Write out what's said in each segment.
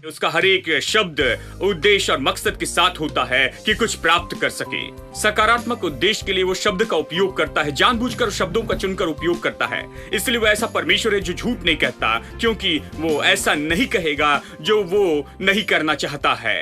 उसका हर एक शब्द उद्देश्य और मकसद के साथ होता है कि कुछ प्राप्त कर सके। सकारात्मक उद्देश्य के लिए वो शब्द का उपयोग करता है, जानबूझकर शब्दों का चुनकर उपयोग करता है। इसलिए वो ऐसा परमेश्वर है जो झूठ नहीं कहता, क्योंकि वो ऐसा नहीं कहेगा जो वो नहीं करना चाहता है।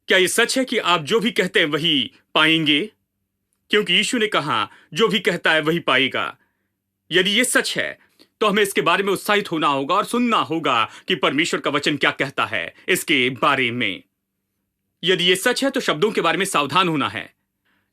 क्या ये सच है कि आप जो भी कहते हैं वही पाएंगे? क्योंकि यीशु ने कहा जो भी कहता है वही पाएगा। यदि ये सच है तो हमें इसके बारे में उत्साहित होना होगा और सुनना होगा कि परमेश्वर का वचन क्या कहता है इसके बारे में। यदि ये सच है तो शब्दों के बारे में सावधान होना है।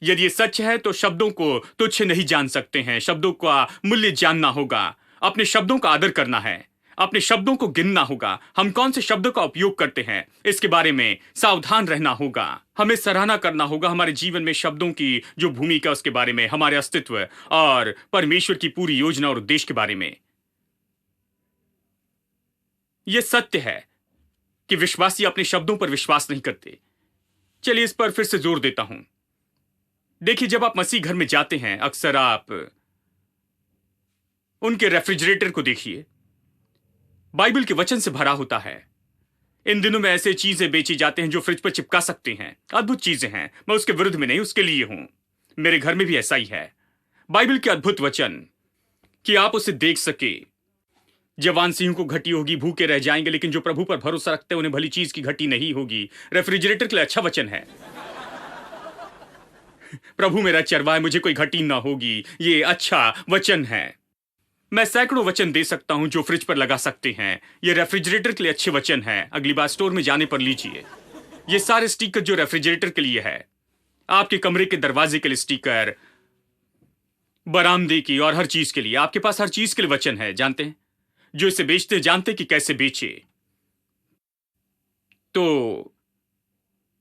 यदि ये सच है तो शब्दों को तुच्छ नहीं जान सकते हैं, शब्दों का मूल्य जानना होगा, अपने शब्दों का आदर करना है, अपने शब्दों को गिनना होगा। हम कौन से शब्दों का उपयोग करते हैं इसके बारे में सावधान रहना होगा। हमें सराहना करना होगा हमारे जीवन में शब्दों की जो भूमिका उसके बारे में, हमारे अस्तित्व और परमेश्वर की पूरी योजना और उद्देश्य के बारे में। यह सत्य है कि विश्वासी अपने शब्दों पर विश्वास नहीं करते। चलिए इस पर फिर से जोर देता हूं। देखिए, जब आप मसीह घर में जाते हैं अक्सर आप उनके रेफ्रिजरेटर को देखिए, बाइबल के वचन से भरा होता है। इन दिनों में ऐसे चीजें बेची जाते हैं जो फ्रिज पर चिपका सकते हैं। अद्भुत चीजें हैं, मैं उसके विरुद्ध में नहीं, उसके लिए हूं। मेरे घर में भी ऐसा ही है। बाइबल के अद्भुत वचन कि आप उसे देख सके। जवान सिंह को घटी होगी, भूखे रह जाएंगे, लेकिन जो प्रभु पर भरोसा रखते हैं उन्हें भली चीज की घटी नहीं होगी। रेफ्रिजरेटर के लिए अच्छा वचन है। प्रभु मेरा चरवाहा, मुझे कोई घटी ना होगी, ये अच्छा वचन है। मैं सैकड़ों वचन दे सकता हूं जो फ्रिज पर लगा सकते हैं। ये रेफ्रिजरेटर के लिए अच्छे वचन हैं। अगली बार स्टोर में जाने पर लीजिए। ये सारे स्टिकर जो रेफ्रिजरेटर के लिए है, आपके कमरे के दरवाजे के लिए स्टिकर, बरामदे की और हर चीज के लिए। आपके पास हर चीज के लिए वचन है। जानते हैं, जो इसे बेचते जानते कि कैसे बेचे। तो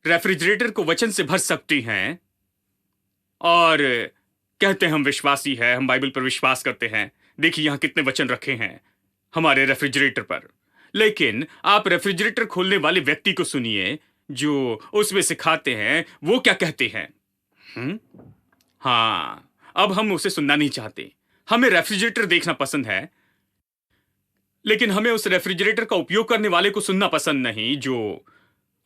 रेफ्रिजरेटर को वचन से भर सकते हैं और कहते हैं हम विश्वासी हैं, हम बाइबल पर विश्वास करते हैं। देखिए यहां कितने वचन रखे हैं हमारे रेफ्रिजरेटर पर। लेकिन आप रेफ्रिजरेटर खोलने वाले व्यक्ति को सुनिए जो उसमें से खाते हैं, वो क्या कहते हैं। हां, अब हम उसे सुनना नहीं चाहते। हमें रेफ्रिजरेटर देखना पसंद है, लेकिन हमें उस रेफ्रिजरेटर का उपयोग करने वाले को सुनना पसंद नहीं जो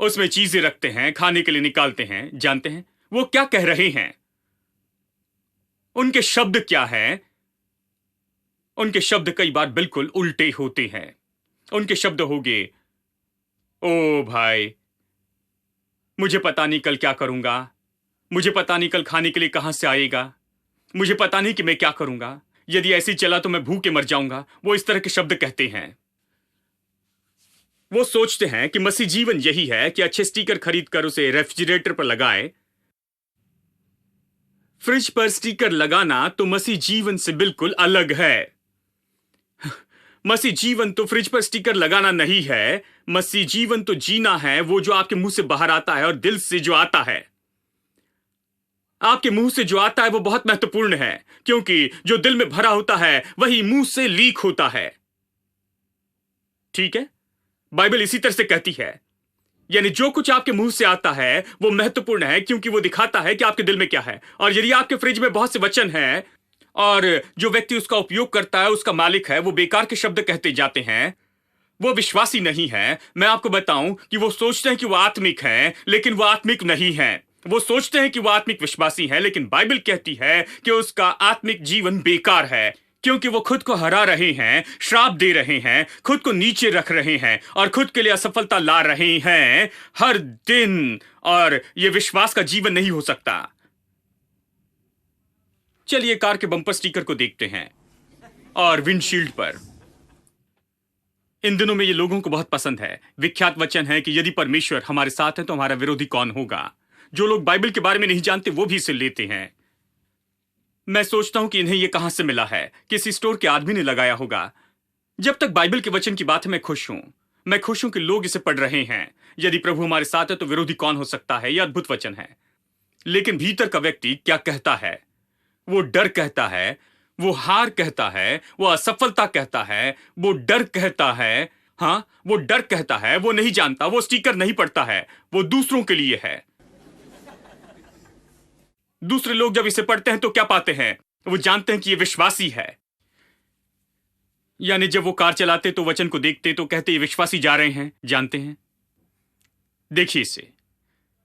उसमें चीजें रखते हैं, खाने के लिए निकालते हैं। जानते हैं वो क्या कह रहे हैं, उनके शब्द क्या हैं। उनके शब्द कई बार बिल्कुल उल्टे होते हैं। उनके शब्द होंगे, ओ भाई मुझे पता नहीं कल क्या करूंगा, मुझे पता नहीं कल खाने के लिए कहां से आएगा, मुझे पता नहीं कि मैं क्या करूंगा, यदि ऐसे चला तो मैं भूखे मर जाऊंगा। वो इस तरह के शब्द कहते हैं। वो सोचते हैं कि मसीह जीवन यही है कि अच्छे स्टिकर खरीदकर उसे रेफ्रिजरेटर पर लगाए। फ्रिज पर स्टिकर लगाना तो मसीह जीवन से बिल्कुल अलग है। मसीह जीवन तो फ्रिज पर स्टिकर लगाना नहीं है। मसीह जीवन तो जीना है, वो जो आपके मुंह से बाहर आता है और दिल से जो आता है। आपके मुंह से जो आता है वो बहुत महत्वपूर्ण है, क्योंकि जो दिल में भरा होता है वही मुंह से लीक होता है। ठीक है, बाइबल इसी तरह से कहती है। यानी जो कुछ आपके मुंह से आता है वो महत्वपूर्ण है, क्योंकि वो दिखाता है कि आपके दिल में क्या है। और यदि आपके फ्रिज में बहुत से वचन हैं और जो व्यक्ति उसका उपयोग करता है, उसका मालिक है, वो बेकार के शब्द कहते जाते हैं, वो विश्वासी नहीं है, मैं आपको बताऊं कि वो सोचते हैं कि वो आत्मिक हैं, लेकिन वो आत्मिक नहीं है। वो सोचते हैं कि वो आत्मिक विश्वासी है, लेकिन बाइबल कहती है कि उसका आत्मिक जीवन बेकार है, क्योंकि वो खुद को हरा रहे हैं, श्राप दे रहे हैं, खुद को नीचे रख रहे हैं और खुद के लिए असफलता ला रहे हैं हर दिन। और ये विश्वास का जीवन नहीं हो सकता। चलिए कार के बम्पर स्टिकर को देखते हैं और विंडशील्ड पर। इन दिनों में ये लोगों को बहुत पसंद है। विख्यात वचन है कि यदि परमेश्वर हमारे साथ है तो हमारा विरोधी कौन होगा। जो लोग बाइबल के बारे में नहीं जानते वो भी इसे लेते हैं। मैं सोचता हूं कि इन्हें यह कहां से मिला है। किसी स्टोर के आदमी ने लगाया होगा। जब तक बाइबल के वचन की बात है, मैं खुश हूं। मैं खुश हूं कि लोग इसे पढ़ रहे हैं। यदि प्रभु हमारे साथ है तो विरोधी कौन हो सकता है। यह अद्भुत वचन है। लेकिन भीतर का व्यक्ति क्या कहता है? वो डर कहता है, वो हार कहता है, वो असफलता कहता है, वो डर कहता है। हाँ, वो डर कहता है, वो नहीं जानता, वो स्टिकर नहीं पढ़ता है, वो दूसरों के लिए है। दूसरे लोग जब इसे पढ़ते हैं तो क्या पाते हैं? वो जानते हैं कि ये विश्वासी है। यानी जब वो कार चलाते तो वचन को देखते तो कहते ये विश्वासी जा रहे हैं, जानते हैं। देखिए इसे।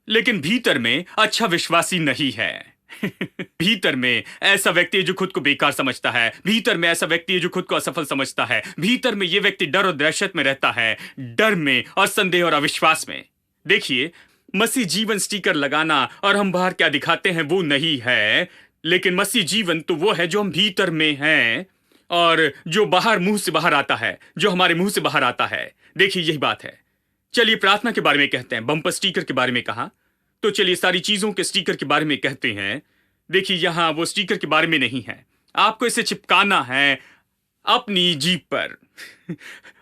लेकिन भीतर में अच्छा विश्वासी नहीं है। भीतर में ऐसा व्यक्ति है जो खुद को बेकार समझता है। भीतर में ऐसा व्यक्ति है जो खुद को असफल समझता है। भीतर में यह व्यक्ति डर और दहशत में रहता है, डर में और संदेह और अविश्वास में। देखिए, मसीह जीवन स्टिकर लगाना और हम बाहर क्या दिखाते हैं वो नहीं है, लेकिन मसीह जीवन तो वो है जो हम भीतर में हैं और जो बाहर मुंह से बाहर आता है, जो हमारे मुंह से बाहर आता है। देखिए यही बात है। चलिए प्रार्थना के बारे में कहते हैं। बम्पर स्टिकर के बारे में कहा, तो चलिए सारी चीजों के स्टिकर के बारे में कहते हैं। देखिए यहां वो स्टिकर के बारे में नहीं है। आपको इसे चिपकाना है अपनी जीभ पर।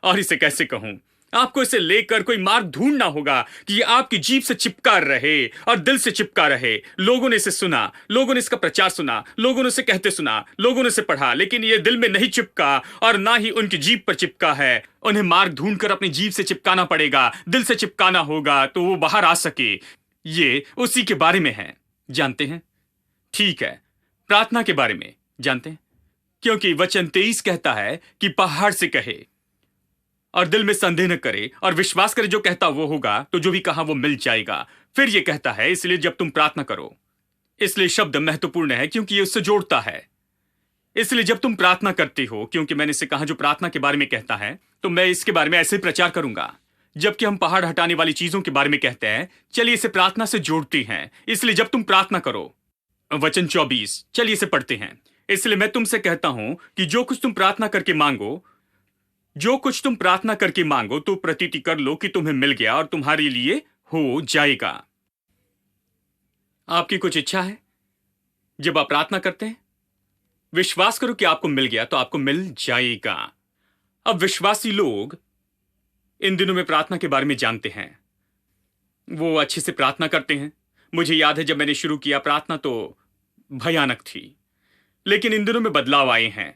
और इसे कैसे कहूं, आपको इसे लेकर कोई मार्ग ढूंढना होगा कि ये आपकी जीभ से चिपका रहे और दिल से चिपका रहे। लोगों ने इसे सुना, लोगों ने इसका प्रचार सुना, लोगों ने इसे कहते सुना, लोगों ने इसे पढ़ा, लेकिन ये दिल में नहीं चिपका और ना ही उनकी जीभ पर चिपका है। उन्हें मार्ग ढूंढकर अपनी जीभ से चिपकाना पड़ेगा, दिल से चिपकाना होगा तो वो बाहर आ सके। ये उसी के बारे में है, जानते हैं? ठीक है, प्रार्थना के बारे में जानते हैं, क्योंकि वचन 23 कहता है कि पहाड़ से कहे और दिल में संदेह न करे और विश्वास करे जो कहता वो होगा, तो जो भी कहा वो मिल जाएगा। फिर ये कहता है इसलिए जब तुम प्रार्थना करो। इसलिए शब्द महत्वपूर्ण है क्योंकि ये उससे जोड़ता है। इसलिए जब तुम प्रार्थना करते हो, क्योंकि मैंने इसे कहा जो प्रार्थना के बारे में कहता है, तो मैं इसके बारे में ऐसे ही प्रचार करूंगा। जबकि हम पहाड़ हटाने वाली चीजों के बारे में कहते हैं, चलिए इसे प्रार्थना से जोड़ते हैं। इसलिए जब तुम प्रार्थना करो, वचन 24, चलिए इसे पढ़ते हैं। इसलिए मैं तुमसे कहता हूं कि जो कुछ तुम प्रार्थना करके मांगो, जो कुछ तुम प्रार्थना करके मांगो तो प्रतीति कर लो कि तुम्हें मिल गया और तुम्हारे लिए हो जाएगा। आपकी कुछ इच्छा है? जब आप प्रार्थना करते हैं, विश्वास करो कि आपको मिल गया तो आपको मिल जाएगा। अब विश्वासी लोग इन दिनों में प्रार्थना के बारे में जानते हैं। वो अच्छे से प्रार्थना करते हैं। मुझे याद है जब मैंने शुरू किया प्रार्थना तो भयानक थी, लेकिन इन दिनों में बदलाव आए हैं।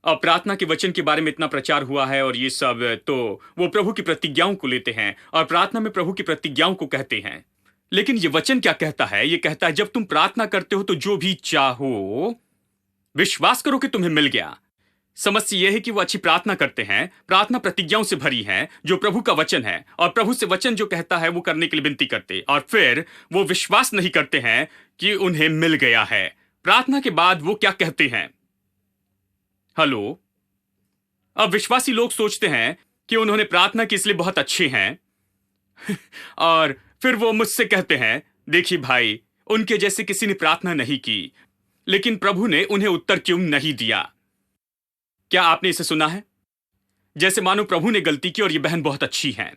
अब प्रार्थना के वचन के बारे में इतना प्रचार हुआ है और ये सब, तो वो प्रभु की प्रतिज्ञाओं को लेते हैं और प्रार्थना में प्रभु की प्रतिज्ञाओं को कहते हैं। लेकिन ये वचन क्या कहता है? ये कहता है जब तुम प्रार्थना करते हो तो जो भी चाहो विश्वास करो कि तुम्हें मिल गया। समस्या यह है कि वो अच्छी प्रार्थना करते हैं, प्रार्थना प्रतिज्ञाओं से भरी है जो प्रभु का वचन है, और प्रभु से वचन जो कहता है वो करने के लिए विनती करते, और फिर वो विश्वास नहीं करते हैं कि उन्हें मिल गया है। प्रार्थना के बाद वो क्या कहते हैं? हेलो, अब विश्वासी लोग सोचते हैं कि उन्होंने प्रार्थना की इसलिए बहुत अच्छे हैं और फिर वो मुझसे कहते हैं, देखिए भाई, उनके जैसे किसी ने प्रार्थना नहीं की, लेकिन प्रभु ने उन्हें उत्तर क्यों नहीं दिया? क्या आपने इसे सुना है? जैसे मानो प्रभु ने गलती की और ये बहन बहुत अच्छी है।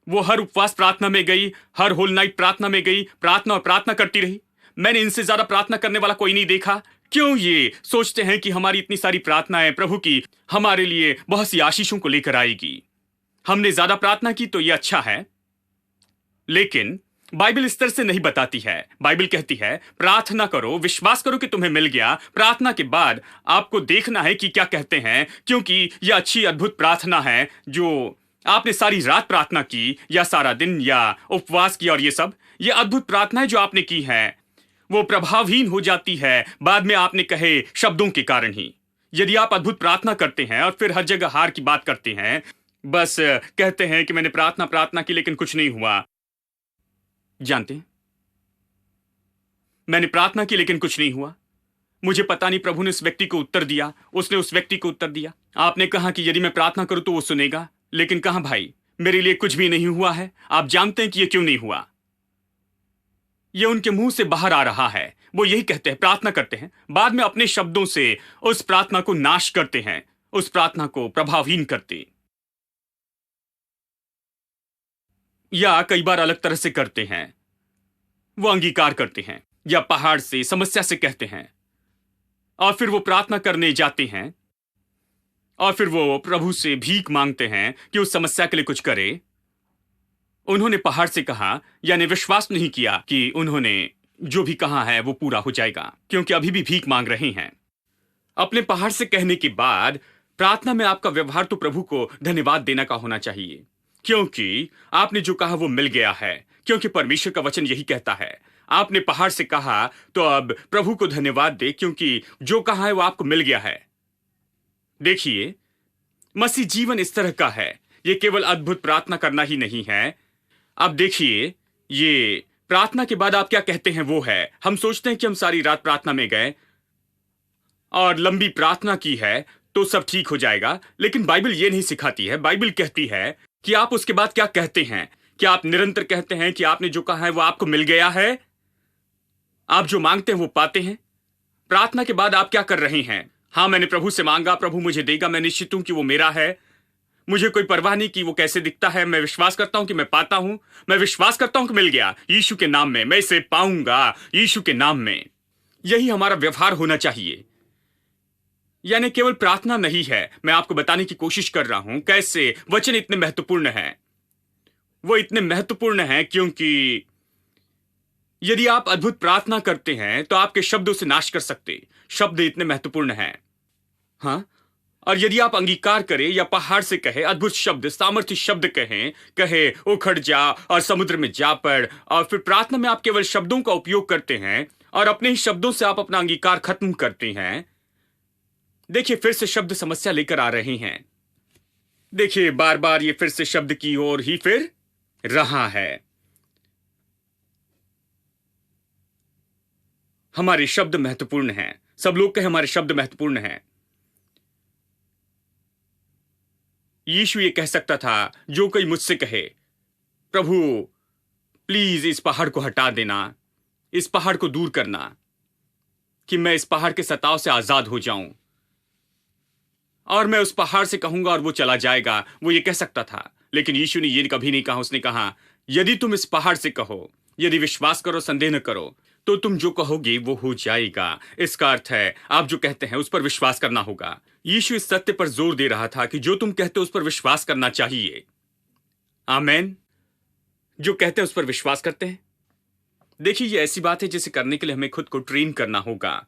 वो हर उपवास प्रार्थना में गई, हर होल नाइट प्रार्थना में गई, प्रार्थना और प्रार्थना करती रही। मैंने इनसे ज्यादा प्रार्थना करने वाला कोई नहीं देखा। क्यों ये सोचते हैं कि हमारी इतनी सारी प्रार्थनाएं प्रभु की हमारे लिए बहुत सी आशीषों को लेकर आएगी? हमने ज्यादा प्रार्थना की तो ये अच्छा है, लेकिन बाइबल इस तरह से नहीं बताती है। बाइबल कहती है प्रार्थना करो, विश्वास करो कि तुम्हें मिल गया। प्रार्थना के बाद आपको देखना है कि क्या कहते हैं, क्योंकि यह अच्छी अद्भुत प्रार्थना है जो आपने सारी रात प्रार्थना की या सारा दिन या उपवास किया, और ये अद्भुत प्रार्थना है जो आपने की है, वो प्रभावहीन हो जाती है बाद में आपने कहे शब्दों के कारण ही। यदि आप अद्भुत प्रार्थना करते हैं और फिर हर जगह हार की बात करते हैं, बस कहते हैं कि मैंने प्रार्थना की लेकिन कुछ नहीं हुआ। जानते हैं, मैंने प्रार्थना की लेकिन कुछ नहीं हुआ। मुझे पता नहीं प्रभु ने उस व्यक्ति को उत्तर दिया, उसने उस व्यक्ति को उत्तर दिया। आपने कहा कि यदि मैं प्रार्थना करूं तो वो सुनेगा, लेकिन कहां भाई, मेरे लिए कुछ भी नहीं हुआ है। आप जानते हैं कि यह क्यों नहीं हुआ? यह उनके मुंह से बाहर आ रहा है। वो यही कहते हैं, प्रार्थना करते हैं, बाद में अपने शब्दों से उस प्रार्थना को नाश करते हैं, उस प्रार्थना को प्रभावहीन करते, या कई बार अलग तरह से करते हैं। वो अंगीकार करते हैं या पहाड़ से, समस्या से कहते हैं, और फिर वो प्रार्थना करने जाते हैं और फिर वो प्रभु से भीख मांगते हैं कि उस समस्या के लिए कुछ करे। उन्होंने पहाड़ से कहा, यानी विश्वास नहीं किया कि उन्होंने जो भी कहा है वो पूरा हो जाएगा, क्योंकि अभी भी भीख मांग रहे हैं। अपने पहाड़ से कहने के बाद प्रार्थना में आपका व्यवहार तो प्रभु को धन्यवाद देने का होना चाहिए, क्योंकि आपने जो कहा वो मिल गया है, क्योंकि परमेश्वर का वचन यही कहता है। आपने पहाड़ से कहा तो अब प्रभु को धन्यवाद दे, क्योंकि जो कहा है वो आपको मिल गया है। देखिए, मसीह जीवन इस तरह का है। ये केवल अद्भुत प्रार्थना करना ही नहीं है। अब देखिए, ये प्रार्थना के बाद आप क्या कहते हैं वो है। हम सोचते हैं कि हम सारी रात प्रार्थना में गए और लंबी प्रार्थना की है तो सब ठीक हो जाएगा, लेकिन बाइबल ये नहीं सिखाती है। बाइबल कहती है कि आप उसके बाद क्या कहते हैं। क्या आप निरंतर कहते हैं कि आपने जो कहा है वो आपको मिल गया है, आप जो मांगते हैं वो पाते हैं? प्रार्थना के बाद आप क्या कर रहे हैं? हाँ, मैंने प्रभु से मांगा, प्रभु मुझे देगा, मैं निश्चित हूं कि वो मेरा है, मुझे कोई परवाह नहीं कि वो कैसे दिखता है। मैं विश्वास करता हूं कि मैं पाता हूं, मैं विश्वास करता हूं कि मिल गया यीशु के नाम में, मैं इसे पाऊंगा यीशु के नाम में। यही हमारा व्यवहार होना चाहिए। यानी केवल प्रार्थना नहीं है। मैं आपको बताने की कोशिश कर रहा हूं कैसे वचन इतने महत्वपूर्ण हैं। वो इतने महत्वपूर्ण हैं क्योंकि यदि आप अद्भुत प्रार्थना करते हैं तो आपके शब्दों से नाश कर सकते। शब्द इतने महत्वपूर्ण हैं। हाँ, और यदि आप अंगीकार करें या पहाड़ से कहे, अद्भुत शब्द, सामर्थ्य शब्द कहे उखड़ जा और समुद्र में जा पड़, और फिर प्रार्थना में आप केवल शब्दों का उपयोग करते हैं और अपने ही शब्दों से आप अपना अंगीकार खत्म करते हैं। देखिए, फिर से शब्द समस्या लेकर आ रहे हैं। देखिए, बार बार ये फिर से शब्द की ओर ही फिर रहा है। हमारे शब्द महत्वपूर्ण हैं। सब लोग कहे हमारे शब्द महत्वपूर्ण हैं। यीशु ये कह सकता था, जो कोई मुझसे कहे, प्रभु प्लीज इस पहाड़ को हटा देना, इस पहाड़ को दूर करना, कि मैं इस पहाड़ के सताव से आजाद हो जाऊं, और मैं उस पहाड़ से कहूंगा और वो चला जाएगा। वो ये कह सकता था, लेकिन यीशु ने ये कभी नहीं कहा। उसने कहा, यदि तुम इस पहाड़ से कहो, यदि विश्वास करो, संदेह न करो, तो तुम जो कहोगे वो हो जाएगा। इसका अर्थ है आप जो कहते हैं उस पर विश्वास करना होगा। यीशु इस सत्य पर जोर दे रहा था कि जो तुम कहते हो उस पर विश्वास करना चाहिए। आमेन। जो कहते हैं उस पर विश्वास करते हैं। देखिए, ये ऐसी बात है जिसे करने के लिए हमें खुद को ट्रेन करना होगा।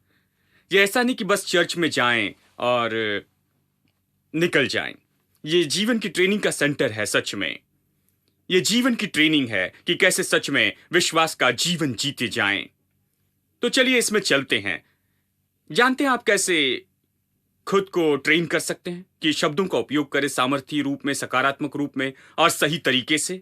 ये ऐसा नहीं कि बस चर्च में जाएं और निकल जाएं। ये जीवन की ट्रेनिंग का सेंटर है। सच में ये जीवन की ट्रेनिंग है कि कैसे सच में विश्वास का जीवन जीते जाएं। तो चलिए इसमें चलते हैं। जानते हैं आप कैसे खुद को ट्रेन कर सकते हैं कि शब्दों का उपयोग करें सामर्थ्य रूप में, सकारात्मक रूप में और सही तरीके से?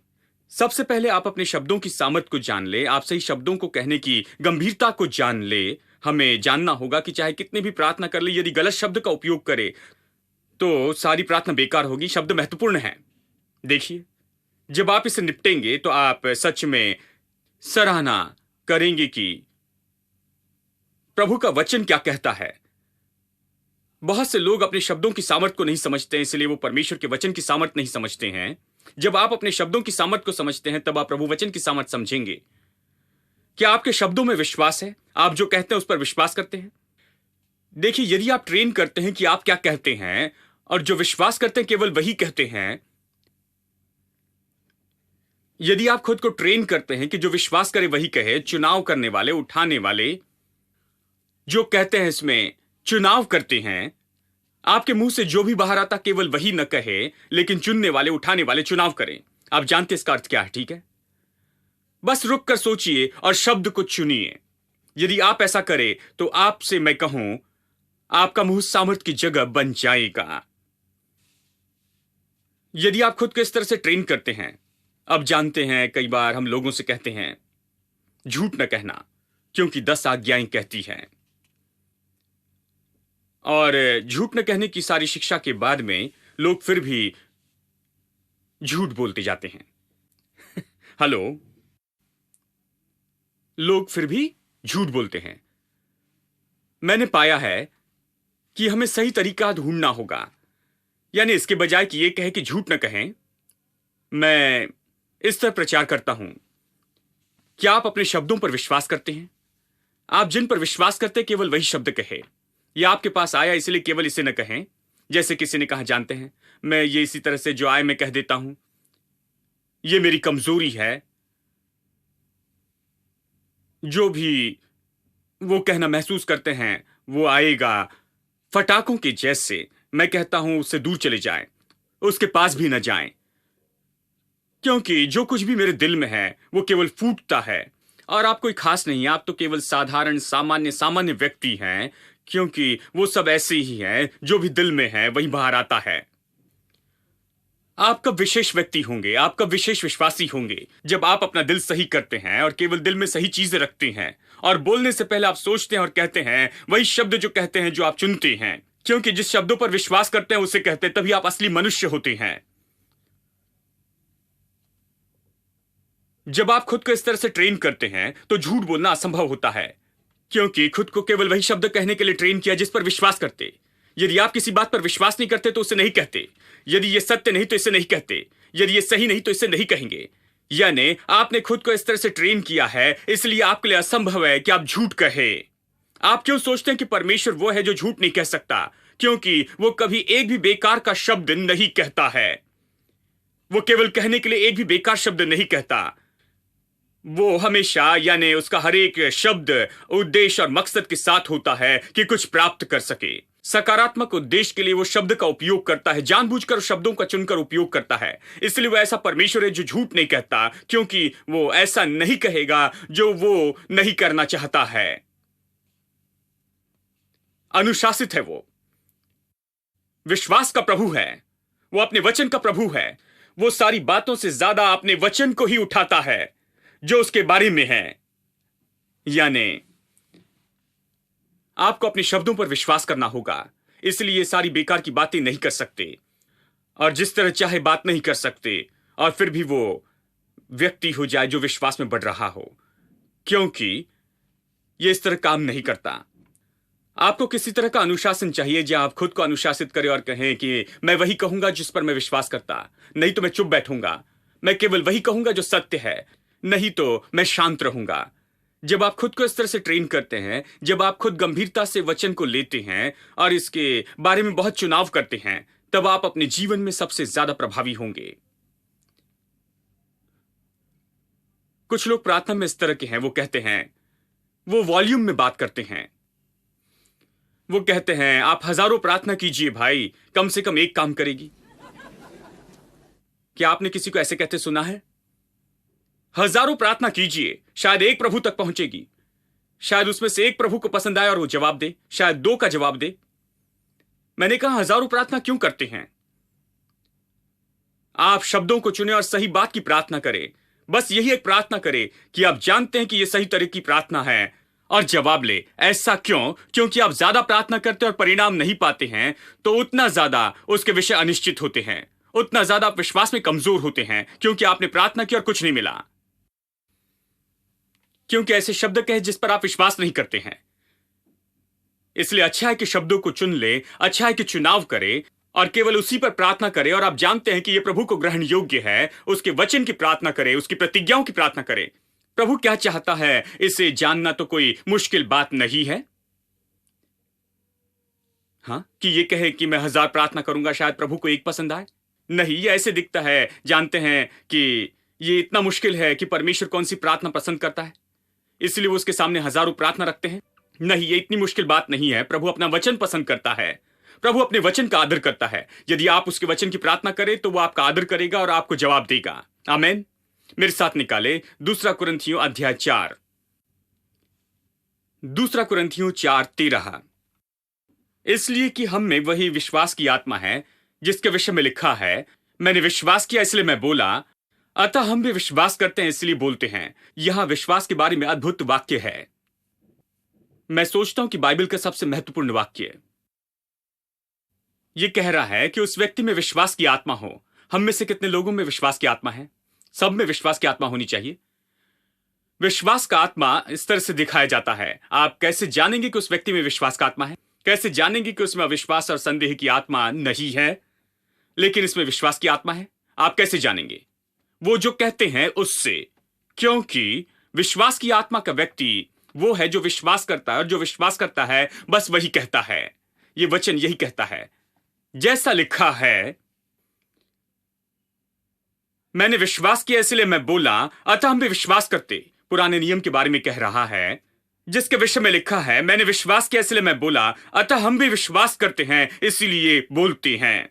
सबसे पहले आप अपने शब्दों की सामर्थ्य को जान ले। आप सही शब्दों को कहने की गंभीरता को जान ले। हमें जानना होगा कि चाहे कितने भी प्रार्थना कर ले, यदि गलत शब्द का उपयोग करे तो सारी प्रार्थना बेकार होगी। शब्द महत्वपूर्ण है। देखिए, जब आप इसे निपटेंगे तो आप सच में सराहना करेंगे कि प्रभु का वचन क्या कहता है। बहुत से लोग अपने शब्दों की सामर्थ्य को नहीं समझते हैं, इसलिए वो परमेश्वर के वचन की सामर्थ्य नहीं समझते हैं। जब आप अपने शब्दों की सामर्थ्य को समझते हैं, तब आप प्रभु वचन की सामर्थ्य समझेंगे। क्या आपके शब्दों में विश्वास है? आप जो कहते हैं उस पर विश्वास करते हैं? देखिए, यदि आप ट्रेन करते हैं कि आप क्या कहते हैं और जो विश्वास करते हैं केवल वही कहते हैं, यदि आप खुद को ट्रेन करते हैं कि जो विश्वास करे वही कहे, चुनाव करने वाले, उठाने वाले जो कहते हैं इसमें चुनाव करते हैं, आपके मुंह से जो भी बाहर आता केवल वही न कहे, लेकिन चुनने वाले, उठाने वाले चुनाव करें। आप जानते इसका अर्थ क्या है, ठीक है? बस रुक कर सोचिए और शब्द को चुनिए। यदि आप ऐसा करें तो आपसे मैं कहूं, आपका मुंह सामर्थ की जगह बन जाएगा। यदि आप खुद को इस तरह से ट्रेन करते हैं, अब जानते हैं कई बार हम लोगों से कहते हैं झूठ न कहना, क्योंकि 10 आज्ञाएं कहती हैं। और झूठ न कहने की सारी शिक्षा के बाद में लोग फिर भी झूठ बोलते जाते हैं। हेलो, लोग फिर भी झूठ बोलते हैं। मैंने पाया है कि हमें सही तरीका ढूंढना होगा, यानी इसके बजाय कि यह कहे कि झूठ न कहें, मैं इस तरह प्रचार करता हूं। क्या आप अपने शब्दों पर विश्वास करते हैं? आप जिन पर विश्वास करते हैं केवल वही शब्द कहे। यह आपके पास आया इसलिए केवल इसे न कहें। जैसे किसी ने कहा, जानते हैं मैं ये इसी तरह से जो आए मैं कह देता हूं, यह मेरी कमजोरी है। जो भी वो कहना महसूस करते हैं वो आएगा फटाकों के जैसे। मैं कहता हूं उससे दूर चले जाएं, उसके पास भी न जाएं, क्योंकि जो कुछ भी मेरे दिल में है वो केवल फूटता है। और आप कोई खास नहीं, आप तो केवल साधारण सामान्य व्यक्ति हैं, क्योंकि वो सब ऐसे ही हैं, जो भी दिल में है वही बाहर आता है। आप कब विशेष व्यक्ति होंगे, आप कब विशेष विश्वासी होंगे? जब आप अपना दिल सही करते हैं और केवल दिल में सही चीजें रखते हैं, और बोलने से पहले आप सोचते हैं और कहते हैं वही शब्द जो कहते हैं, जो आप चुनते हैं, क्योंकि जिस शब्दों पर विश्वास करते हैं उसे कहते हैं। तभी आप असली मनुष्य होते हैं। जब आप खुद को इस तरह से ट्रेन करते हैं तो झूठ बोलना असंभव होता है, क्योंकि खुद को केवल वही शब्द कहने के लिए ट्रेन किया जिस पर विश्वास करते। यदि आप किसी बात पर विश्वास नहीं करते तो उसे नहीं कहते। यदि यह सत्य नहीं तो इसे नहीं कहते। यदि यह सही नहीं तो इसे नहीं कहेंगे। यानी आपने खुद को इस तरह से ट्रेन किया है, इसलिए आपके लिए असंभव है कि आप झूठ कहे। आप क्यों सोचते हैं कि परमेश्वर वो है जो झूठ नहीं कह सकता? क्योंकि वो कभी एक भी बेकार का शब्द नहीं कहता है। वो केवल कहने के लिए एक भी बेकार शब्द नहीं कहता। वो हमेशा, यानी उसका हर एक शब्द उद्देश्य और मकसद के साथ होता है कि कुछ प्राप्त कर सके। सकारात्मक उद्देश्य के लिए वो शब्द का उपयोग करता है, जानबूझकर शब्दों का चुनकर उपयोग करता है। इसलिए वो ऐसा परमेश्वर है जो झूठ नहीं कहता, क्योंकि वो ऐसा नहीं कहेगा जो वो नहीं करना चाहता है। अनुशासित है वो, विश्वास का प्रभु है, वो अपने वचन का प्रभु है। वो सारी बातों से ज्यादा अपने वचन को ही उठाता है जो उसके बारे में है। यानी आपको अपने शब्दों पर विश्वास करना होगा, इसलिए सारी बेकार की बातें नहीं कर सकते, और जिस तरह चाहे बात नहीं कर सकते, और फिर भी वो व्यक्ति हो जाए जो विश्वास में बढ़ रहा हो, क्योंकि यह इस तरह काम नहीं करता। आपको किसी तरह का अनुशासन चाहिए, जहां आप खुद को अनुशासित करें और कहें कि मैं वही कहूंगा जिस पर मैं विश्वास करता, नहीं तो मैं चुप बैठूंगा। मैं केवल वही कहूंगा जो सत्य है, नहीं तो मैं शांत रहूंगा। जब आप खुद को इस तरह से ट्रेन करते हैं, जब आप खुद गंभीरता से वचन को लेते हैं और इसके बारे में बहुत चुनाव करते हैं, तब आप अपने जीवन में सबसे ज्यादा प्रभावी होंगे। कुछ लोग प्रार्थना में इस तरह के हैं, वो कहते हैं, वो वॉल्यूम में बात करते हैं। वो कहते हैं आप हजारों प्रार्थना कीजिए भाई, कम से कम एक काम करेगी। क्या आपने किसी को ऐसे कहते सुना है? हजारों प्रार्थना कीजिए, शायद एक प्रभु तक पहुंचेगी। शायद उसमें से एक प्रभु को पसंद आए और वो जवाब दे, शायद दो का जवाब दे। मैंने कहा हजारों प्रार्थना क्यों करते हैं? आप शब्दों को चुने और सही बात की प्रार्थना करें। बस यही एक प्रार्थना करें कि आप जानते हैं कि यह सही तरह की प्रार्थना है, और जवाब ले। ऐसा क्यों? क्योंकि आप ज्यादा प्रार्थना करते और परिणाम नहीं पाते हैं, तो उतना ज्यादा उसके विषय अनिश्चित होते हैं, उतना ज्यादा आप विश्वास में कमजोर होते हैं, क्योंकि आपने प्रार्थना की और कुछ नहीं मिला। क्योंकि ऐसे शब्द कहे जिस पर आप विश्वास नहीं करते हैं। इसलिए अच्छा है कि शब्दों को चुन ले, अच्छा है कि चुनाव करे और केवल उसी पर प्रार्थना करे। और आप जानते हैं कि यह प्रभु को ग्रहण योग्य है, उसके वचन की प्रार्थना करे, उसकी प्रतिज्ञाओं की प्रार्थना करे। प्रभु क्या चाहता है इसे जानना तो कोई मुश्किल बात नहीं है। हाँ, कि ये कहे कि मैं 1000 प्रार्थना करूंगा शायद प्रभु को एक पसंद आए। नहीं, ये ऐसे दिखता है। जानते हैं कि ये इतना मुश्किल है कि परमेश्वर कौन सी प्रार्थना पसंद करता है, इसलिए वो उसके सामने हजारों प्रार्थना रखते हैं? नहीं, ये इतनी मुश्किल बात नहीं है। प्रभु अपना वचन पसंद करता है। प्रभु अपने वचन का आदर करता है। यदि आप उसके वचन की प्रार्थना करें तो वो आपका आदर करेगा और आपको जवाब देगा। आमीन। मेरे साथ निकाले 2 कुरिन्थियों अध्याय 4। 2 कुरिन्थियों 4:13। इसलिए कि हम में वही विश्वास की आत्मा है जिसके विषय में लिखा है, मैंने विश्वास किया इसलिए मैं बोला। अतः हम भी विश्वास करते हैं इसलिए बोलते हैं। यहां विश्वास के बारे में अद्भुत वाक्य है। मैं सोचता हूं कि बाइबल का सबसे महत्वपूर्ण वाक्य यह कह रहा है कि उस व्यक्ति में विश्वास की आत्मा हो। हम में से कितने लोगों में विश्वास की आत्मा है? सब में विश्वास की आत्मा होनी चाहिए। विश्वास का आत्मा इस तरह से दिखाया जाता है। आप कैसे जानेंगे कि उस व्यक्ति में विश्वास का आत्मा है? कैसे जानेंगे कि उसमें अविश्वास और संदेह की आत्मा नहीं है लेकिन इसमें विश्वास की आत्मा है? आप कैसे जानेंगे? वो जो कहते हैं उससे, क्योंकि विश्वास की आत्मा का व्यक्ति वो है जो विश्वास करता है, और जो विश्वास करता है बस वही कहता है। ये वचन यही कहता है, जैसा लिखा है, मैंने विश्वास किया इसलिए मैं बोला। अतः हम भी विश्वास करते। पुराने नियम के बारे में कह रहा है, जिसके विषय में लिखा है, मैंने विश्वास किया इसलिए मैं बोला। अतः हम भी विश्वास करते हैं इसीलिए बोलते हैं।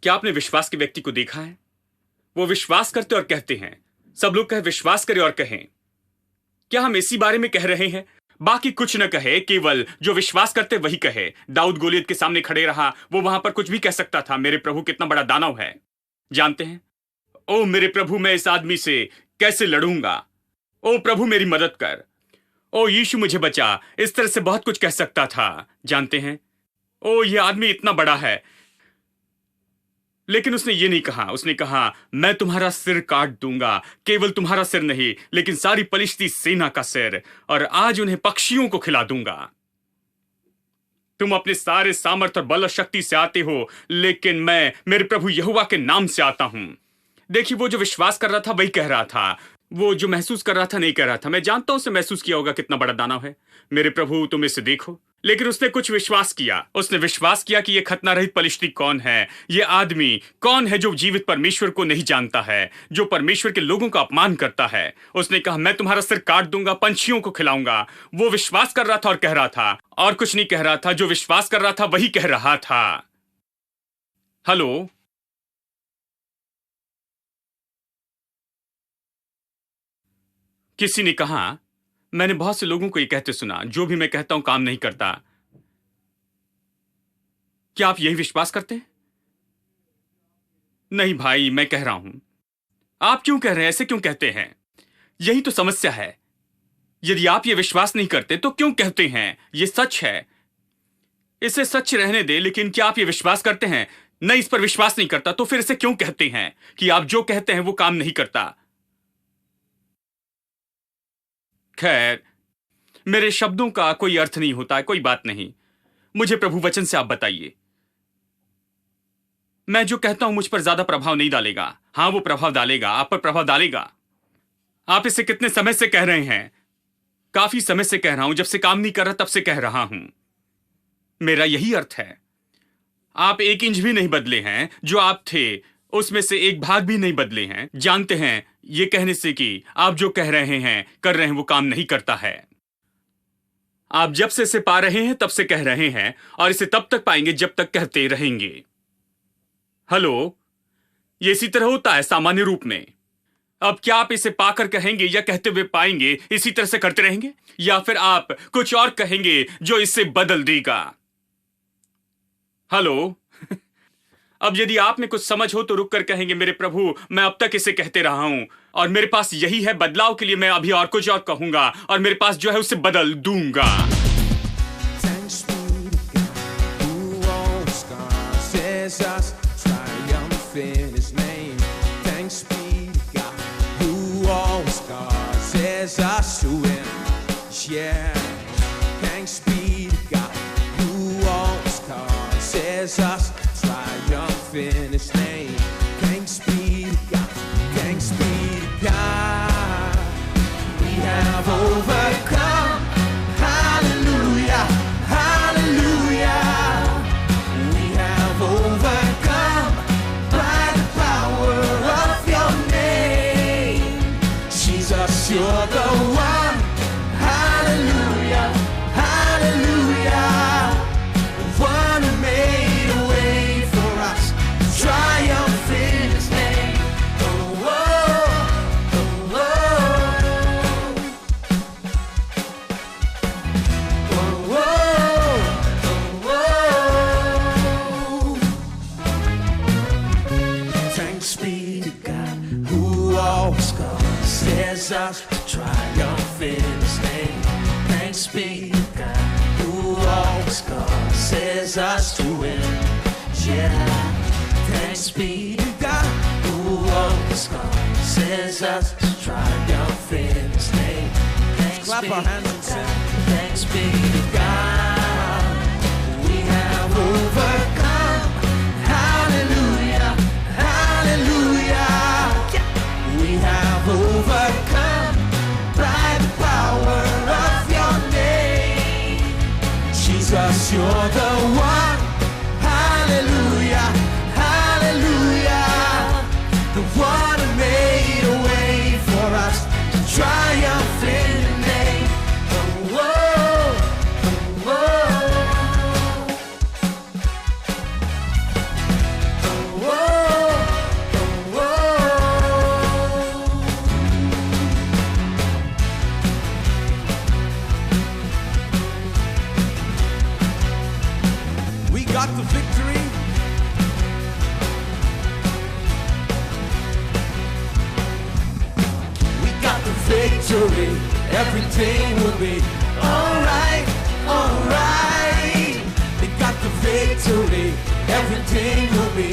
क्या आपने विश्वास के व्यक्ति को देखा है? वो विश्वास करते और कहते हैं। सब लोग कहे विश्वास करें और कहें। क्या हम इसी बारे में कह रहे हैं? बाकी कुछ न कहे, केवल जो विश्वास करते वही कहे। दाऊद गोलियत के सामने खड़े रहा, वो वहां पर कुछ भी कह सकता था। मेरे प्रभु कितना बड़ा दानव है, जानते हैं? ओ मेरे प्रभु, मैं इस आदमी से कैसे लड़ूंगा? ओ प्रभु मेरी मदद कर। ओ यीशु मुझे बचा। इस तरह से बहुत कुछ कह सकता था, जानते हैं? ओ ये आदमी इतना बड़ा है। लेकिन उसने ये नहीं कहा। उसने कहा, मैं तुम्हारा सिर काट दूंगा। केवल तुम्हारा सिर नहीं, लेकिन सारी पलिश्ती सेना का सिर, और आज उन्हें पक्षियों को खिला दूंगा। तुम अपने सारे सामर्थ्य और बल और शक्ति से आते हो, लेकिन मैं मेरे प्रभु यहोवा के नाम से आता हूं। देखिए, वो जो विश्वास कर रहा था वही कह रहा था। वो जो महसूस कर रहा था नहीं कह रहा था। मैं जानता हूं उसने महसूस किया होगा कितना बड़ा दानव है। मेरे प्रभु तुम इसे देखो। लेकिन उसने कुछ विश्वास किया। उसने विश्वास किया कि यह खतना रहित पलिश्ती कौन है? यह आदमी कौन है जो जीवित परमेश्वर को नहीं जानता है, जो परमेश्वर के लोगों का अपमान करता है? उसने कहा, मैं तुम्हारा सिर काट दूंगा, पंछियों को खिलाऊंगा। वो विश्वास कर रहा था और कह रहा था, और कुछ नहीं कह रहा था। जो विश्वास कर रहा था वही कह रहा था। हेलो, किसी ने कहा, मैंने बहुत से लोगों को ये कहते सुना, जो भी मैं कहता हूं काम नहीं करता। क्या आप यही विश्वास करते हैं? नहीं भाई, मैं कह रहा हूं। आप क्यों कह रहे हैं? ऐसे क्यों कहते हैं? यही तो समस्या है। यदि आप ये विश्वास नहीं करते तो क्यों कहते हैं? ये सच है, इसे सच रहने दे। लेकिन क्या आप ये विश्वास करते हैं? नहीं, इस पर विश्वास नहीं करता, तो फिर इसे क्यों कहते हैं कि आप जो कहते हैं वो काम नहीं करता? खैर, मेरे शब्दों का कोई अर्थ नहीं होता, कोई बात नहीं। मुझे प्रभु वचन से आप बताइए। मैं जो कहता हूं मुझ पर ज्यादा प्रभाव नहीं डालेगा। हां, वो प्रभाव डालेगा, आप पर प्रभाव डालेगा। आप इसे कितने समय से कह रहे हैं? काफी समय से कह रहा हूं। जब से काम नहीं कर रहा तब से कह रहा हूं। मेरा यही अर्थ है। आप 1 इंच भी नहीं बदले हैं। जो आप थे उसमें से 1 भाग भी नहीं बदले हैं। जानते हैं, ये कहने से कि आप जो कह रहे हैं कर रहे हैं वो काम नहीं करता है। आप जब से इसे पा रहे हैं तब से कह रहे हैं, और इसे तब तक पाएंगे जब तक कहते रहेंगे। हेलो, ये इसी तरह होता है सामान्य रूप में। अब क्या आप इसे पाकर कहेंगे या कहते हुए पाएंगे इसी तरह से करते रहेंगे, या फिर आप कुछ और कहेंगे जो इसे बदल देगा? हेलो, अब यदि आप में कुछ समझ हो तो रुक कर कहेंगे, मेरे प्रभु मैं अब तक इसे कहते रहा हूं और मेरे पास यही है। बदलाव के लिए मैं अभी और कुछ और कहूंगा और मेरे पास जो है उसे बदल दूंगा। Finish name. Thanks be to God. Thanks be to God. We have overcome. Hallelujah. Hallelujah. We have overcome by the power you're the one. Hallelujah, hallelujah. The one who made a way for us, triumph in his name. Oh, oh, oh, oh. Oh, oh, oh, oh. Thanks be to God who always causes us to triumph in his name. Thanks be to God who always causes us to win. Yeah. Thanks be to God who always causes us to triumph in his name. Thanks Clap be our hands to and sing. God. Thanks be to God. We have overcome. Hallelujah, hallelujah. We have overcome by the power of your name. Jesus, you're the one. Hallelujah, hallelujah. The one who made a way for us to triumph in the name. Oh, oh, oh, oh, oh, oh, oh. We got the victory. We got the victory. Everything will be alright, alright. We got the victory. Everything will be